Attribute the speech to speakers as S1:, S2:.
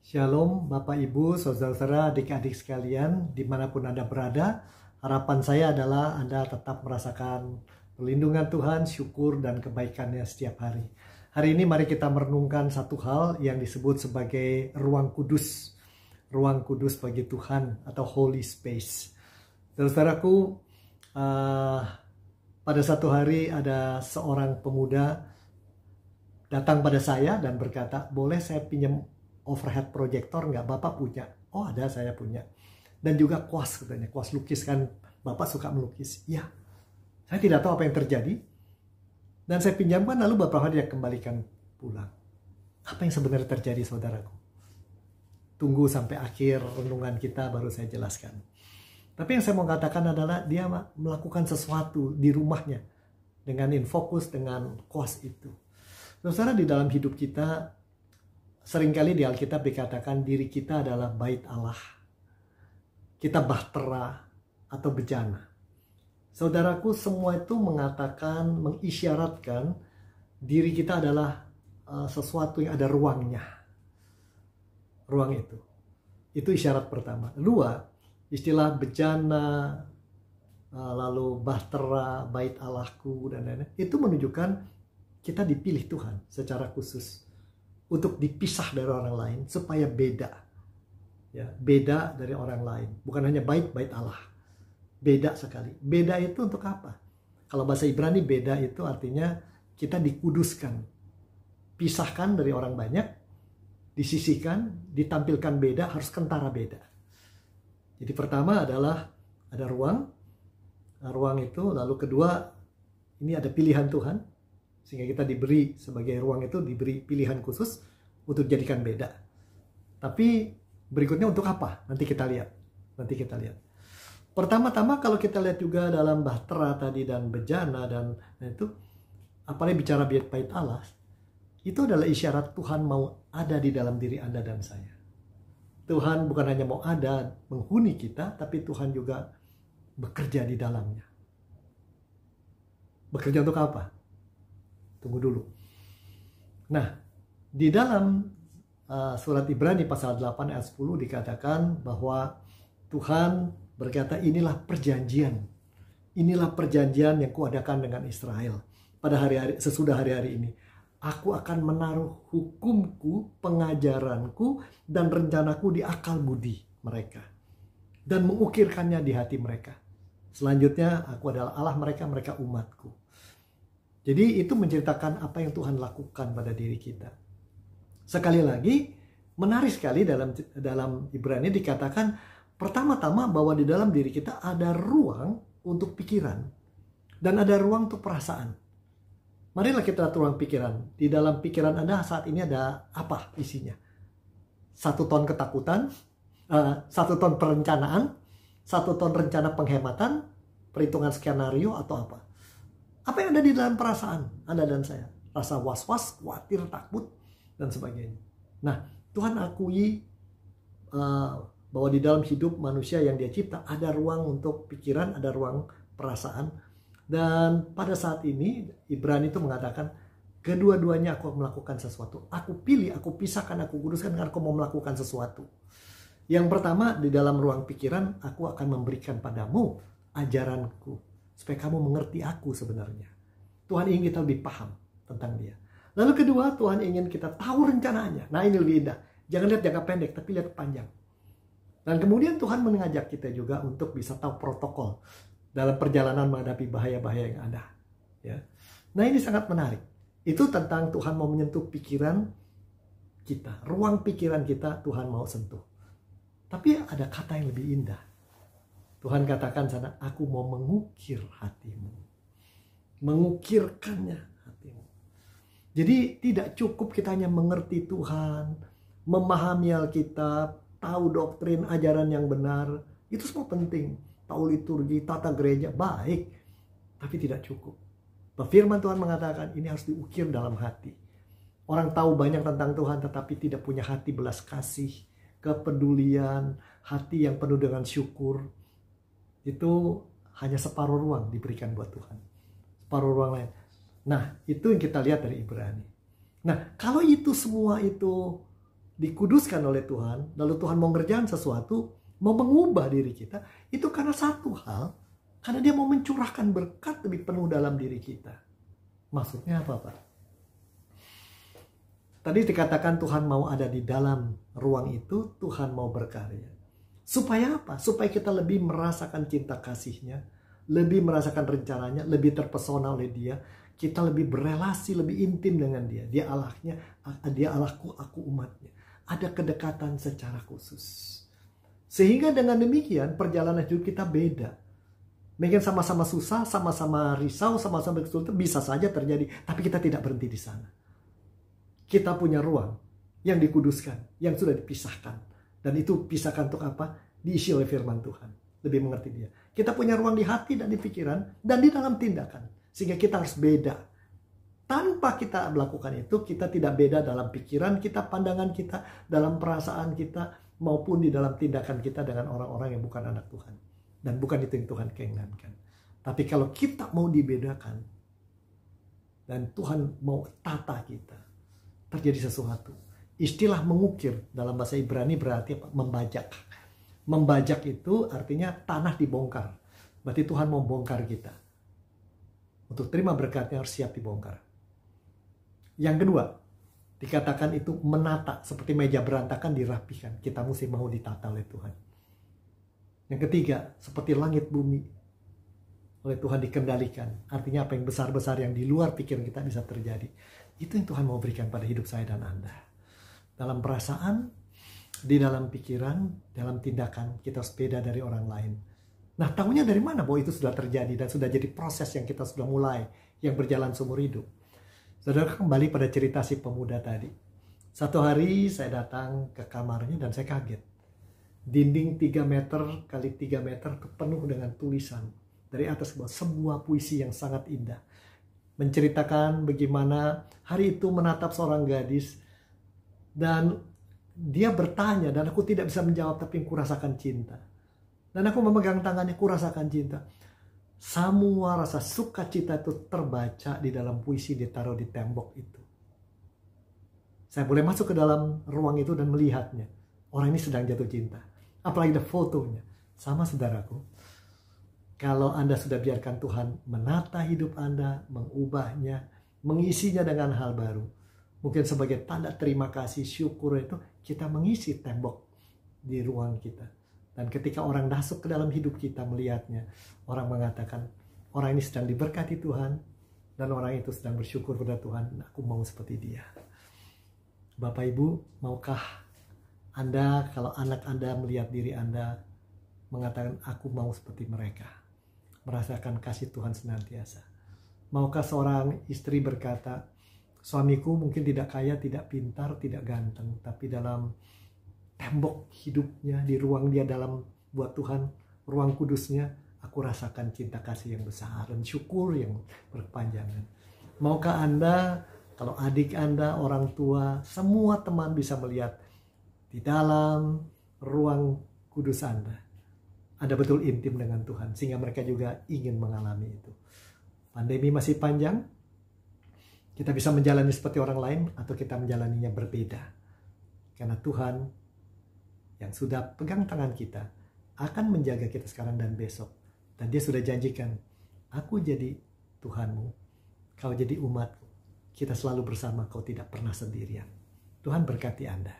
S1: Shalom Bapak Ibu, Saudara-saudara, adik-adik sekalian, dimanapun Anda berada. Harapan saya adalah Anda tetap merasakan perlindungan Tuhan, syukur, dan kebaikannya setiap hari. Hari ini mari kita merenungkan satu hal yang disebut sebagai ruang kudus. Ruang kudus bagi Tuhan atau Holy Space. Saudara-saudaraku, pada satu hari ada seorang pemuda datang pada saya dan berkata, boleh saya pinjam overhead projector nggak? Bapak punya? Oh ada, saya punya. Dan juga kuas katanya, kuas lukis kan, Bapak suka melukis. Ya, saya tidak tahu apa yang terjadi. Dan saya pinjamkan, lalu beberapa hari dia kembalikan pulang. Apa yang sebenarnya terjadi, saudaraku? Tunggu sampai akhir renungan kita baru saya jelaskan. Tapi yang saya mau katakan adalah dia melakukan sesuatu di rumahnya dengan infocus, dengan kuas itu. Saudara, di dalam hidup kita seringkali di Alkitab dikatakan diri kita adalah bait Allah. Kita bahtera atau bejana. Saudaraku, semua itu mengatakan, mengisyaratkan diri kita adalah sesuatu yang ada ruangnya. Ruang itu. Itu isyarat pertama. Kedua, istilah bejana, lalu bahtera, bait Allahku, dan lain-lain. Itu menunjukkan kita dipilih Tuhan secara khusus untuk dipisah dari orang lain supaya beda, ya, beda dari orang lain. Bukan hanya bait Allah, beda sekali. Beda itu untuk apa? Kalau bahasa Ibrani beda itu artinya kita dikuduskan, pisahkan dari orang banyak, disisihkan, ditampilkan beda, harus kentara beda. Jadi pertama adalah ada ruang itu, lalu kedua ini ada pilihan Tuhan. Sehingga kita diberi sebagai ruang itu, diberi pilihan khusus untuk jadikan beda. Tapi berikutnya untuk apa? Nanti kita lihat. Pertama-tama kalau kita lihat juga dalam bahtera tadi dan bejana dan itu, apalagi bicara bait Allah, itu adalah isyarat Tuhan mau ada di dalam diri Anda dan saya. Tuhan bukan hanya mau ada menghuni kita, tapi Tuhan juga bekerja di dalamnya. Bekerja untuk apa? Tunggu dulu. Nah, di dalam surat Ibrani pasal 8 ayat 10 dikatakan bahwa Tuhan berkata, inilah perjanjian. Inilah perjanjian yang kuadakan dengan Israel. Pada hari-hari sesudah hari-hari ini, aku akan menaruh hukumku, pengajaranku, dan rencanaku di akal budi mereka. Dan mengukirkannya di hati mereka. Selanjutnya, aku adalah Allah mereka, mereka umatku. Jadi itu menceritakan apa yang Tuhan lakukan pada diri kita. Sekali lagi, menarik sekali dalam Ibrani dikatakan pertama-tama bahwa di dalam diri kita ada ruang untuk pikiran dan ada ruang untuk perasaan. Marilah kita lihat ruang pikiran. Di dalam pikiran Anda saat ini ada apa isinya? 1 ton ketakutan, 1 ton perencanaan, 1 ton rencana penghematan, perhitungan skenario atau apa? Apa yang ada di dalam perasaan Anda dan saya? Rasa was-was, khawatir, takut, dan sebagainya. Nah, Tuhan akui bahwa di dalam hidup manusia yang dia cipta ada ruang untuk pikiran, ada ruang perasaan. Dan pada saat ini Ibrani itu mengatakan kedua-duanya aku melakukan sesuatu. Aku pilih, aku pisahkan, aku kuduskan karena aku mau melakukan sesuatu. Yang pertama, di dalam ruang pikiran aku akan memberikan padamu ajaranku supaya kamu mengerti aku sebenarnya. Tuhan ingin kita lebih paham tentang dia. Lalu kedua, Tuhan ingin kita tahu rencananya. Nah, ini lebih indah. Jangan lihat jangka pendek, tapi lihat panjang. Dan kemudian Tuhan mengajak kita juga untuk bisa tahu protokol dalam perjalanan menghadapi bahaya-bahaya yang ada. Ya. Nah, ini sangat menarik. Itu tentang Tuhan mau menyentuh pikiran kita. Ruang pikiran kita Tuhan mau sentuh. Tapi ada kata yang lebih indah. Tuhan katakan sana, aku mau mengukir hatimu. Mengukirkannya hatimu. Jadi tidak cukup kita hanya mengerti Tuhan, memahami Alkitab, tahu doktrin, ajaran yang benar. Itu semua penting. Tahu liturgi, tata gereja, baik. Tapi tidak cukup. Firman Tuhan mengatakan ini harus diukir dalam hati. Orang tahu banyak tentang Tuhan tetapi tidak punya hati belas kasih, kepedulian, hati yang penuh dengan syukur. Itu hanya separuh ruang diberikan buat Tuhan. Separuh ruang lain. Nah, itu yang kita lihat dari Ibrani. Nah, kalau itu semua itu dikuduskan oleh Tuhan, lalu Tuhan mau ngerjain sesuatu, mau mengubah diri kita, itu karena satu hal, karena dia mau mencurahkan berkat lebih penuh dalam diri kita. Maksudnya apa, Pak? Tadi dikatakan Tuhan mau ada di dalam ruang itu, Tuhan mau berkarya. Supaya apa? Supaya kita lebih merasakan cinta kasih-Nya, lebih merasakan rencananya, lebih terpesona oleh Dia. Kita lebih berelasi, lebih intim dengan Dia. Dia Allahnya, Dia Allahku, aku umatnya. Ada kedekatan secara khusus. Sehingga dengan demikian perjalanan hidup kita beda. Mungkin sama-sama susah, sama-sama risau, sama-sama kesulitan, bisa saja terjadi. Tapi kita tidak berhenti di sana. Kita punya ruang yang dikuduskan, yang sudah dipisahkan. Dan itu pisahkan untuk apa? Diisi oleh firman Tuhan. Lebih mengerti Dia. Kita punya ruang di hati dan di pikiran dan di dalam tindakan. Sehingga kita harus beda. Tanpa kita melakukan itu, kita tidak beda dalam pikiran kita, pandangan kita, dalam perasaan kita, maupun di dalam tindakan kita dengan orang-orang yang bukan anak Tuhan. Dan bukan itu yang Tuhan keinginkan. Tapi kalau kita mau dibedakan, dan Tuhan mau tata kita, terjadi sesuatu. Istilah mengukir dalam bahasa Ibrani berarti apa? Membajak. Membajak itu artinya tanah dibongkar. Berarti Tuhan mau bongkar kita. Untuk terima berkatnya harus siap dibongkar. Yang kedua, dikatakan itu menata. Seperti meja berantakan dirapikan. Kita mesti mau ditata oleh Tuhan. Yang ketiga, seperti langit bumi oleh Tuhan dikendalikan. Artinya apa yang besar-besar yang di luar pikiran kita bisa terjadi. Itu yang Tuhan mau berikan pada hidup saya dan Anda. Dalam perasaan, di dalam pikiran, dalam tindakan, kita harus beda dari orang lain. Nah, tahunya dari mana bahwa itu sudah terjadi dan sudah jadi proses yang kita sudah mulai, yang berjalan seumur hidup. Saudara, kembali pada cerita si pemuda tadi. Satu hari saya datang ke kamarnya dan saya kaget. Dinding 3 meter kali 3 meter penuh dengan tulisan. Dari atas ke bawah, sebuah puisi yang sangat indah. Menceritakan bagaimana hari itu menatap seorang gadis. Dan dia bertanya dan aku tidak bisa menjawab, tapi aku rasakan cinta. Dan aku memegang tangannya, aku rasakan cinta. Semua rasa sukacita itu terbaca di dalam puisi ditaruh di tembok itu. Saya boleh masuk ke dalam ruang itu dan melihatnya. Orang ini sedang jatuh cinta. Apalagi ada fotonya. Sama saudaraku. Kalau Anda sudah biarkan Tuhan menata hidup Anda, mengubahnya, mengisinya dengan hal baru. Mungkin sebagai tanda terima kasih, syukur itu kita mengisi tembok di ruang kita. Dan ketika orang masuk ke dalam hidup kita melihatnya, orang mengatakan, orang ini sedang diberkati Tuhan, dan orang itu sedang bersyukur kepada Tuhan, aku mau seperti dia. Bapak Ibu, maukah Anda, kalau anak Anda melihat diri Anda, mengatakan, aku mau seperti mereka, merasakan kasih Tuhan senantiasa. Maukah seorang istri berkata, suamiku mungkin tidak kaya, tidak pintar, tidak ganteng, tapi dalam tembok hidupnya, di ruang dia dalam buat Tuhan, ruang kudusnya, aku rasakan cinta kasih yang besar dan syukur yang berkepanjangan. Maukah Anda, kalau adik Anda, orang tua, semua teman bisa melihat di dalam ruang kudus Anda, Anda betul intim dengan Tuhan, sehingga mereka juga ingin mengalami itu. Pandemi masih panjang, kita bisa menjalani seperti orang lain atau kita menjalaninya berbeda. Karena Tuhan yang sudah pegang tangan kita akan menjaga kita sekarang dan besok. Dan dia sudah janjikan, aku jadi Tuhanmu, kau jadi umatku. Kita selalu bersama, kau tidak pernah sendirian. Tuhan berkati Anda.